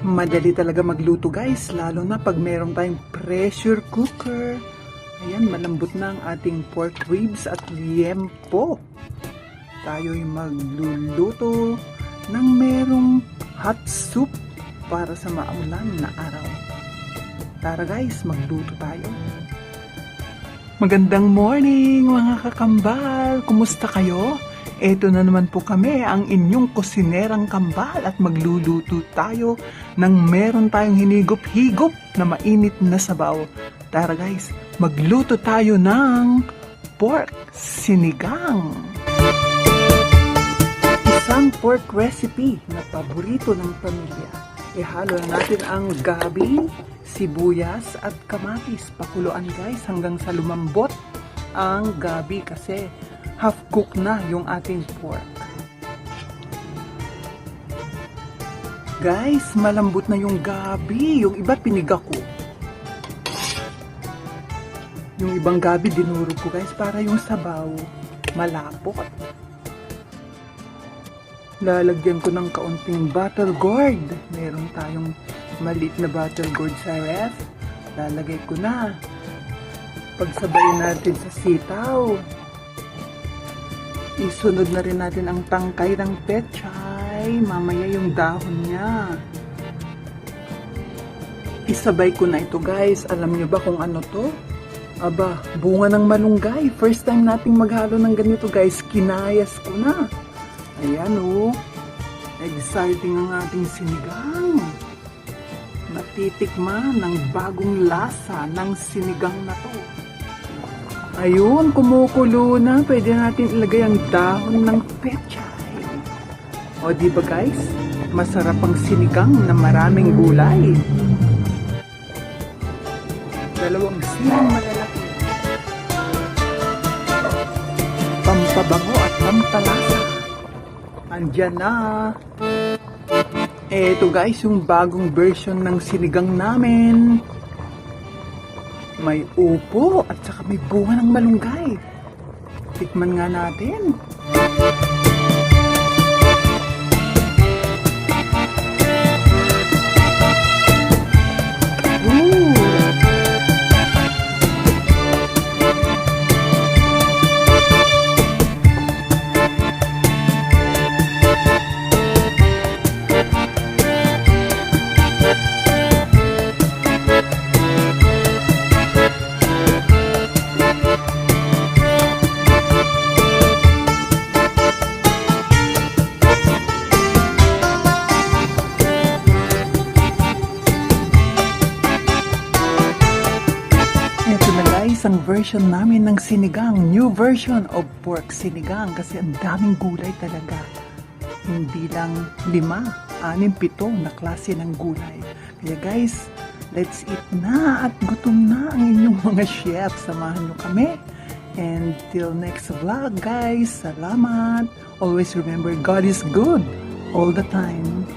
Madali talaga magluto guys, lalo na pag meron tayong pressure cooker. Ayan, malambot na ang ating pork ribs at liempo. Tayo'y magluluto ng merong hot soup para sa maulan na araw. Tara guys, magluto tayo. Magandang morning mga kakambal! Kumusta kayo? Eto na naman po kami, ang inyong kusinerang kambal, at magluluto tayo ng meron tayong hinigop-higop na mainit na sabaw. Tara guys, magluto tayo ng pork sinigang. Isang pork recipe na paborito ng pamilya. Ihalo natin ang gabi, sibuyas at kamatis. Pakuluan guys hanggang sa lumambot ang gabi kasi half cook na yung ating pork. Guys, malambot na yung gabi. Yung iba piniga ko. Yung ibang gabi dinurog ko guys para yung sabaw malapot. Lalagyan ko ng kaunting butter gourd. Meron tayong maliit na butter gourd sa ref. Lalagay ko na. Pagsabayin natin sa sitaw. Isunod na rin natin ang tangkay ng pechay. Mamaya yung dahon niya. Isabay ko na ito guys. Alam niyo ba kung ano to? Aba, bunga ng malunggay. First time nating maghalo ng ganito guys. Kinayas ko na. Ayan o. Exciting ang ating sinigang. Natitikman ng bagong lasa ng sinigang na to. Ayun, kumukulo na. Pwede natin ilagay ang dahon ng pechay. O diba guys? Masarap ang sinigang na maraming gulay. Dalawang siling malalaki. Pampabango at pampalasa. Andyan na. Eto guys, yung bagong version ng sinigang namin. May upo at saka may bunga ng malunggay. Tikman nga natin. Isang version namin ng sinigang, new version of pork sinigang kasi ang daming gulay talaga. Hindi lang 5, 6, 7 na klase ng gulay. Kaya guys, let's eat na at gutom na ang inyong mga chef. Samahan nyo kami. And till next vlog guys, salamat. Always remember God is good all the time.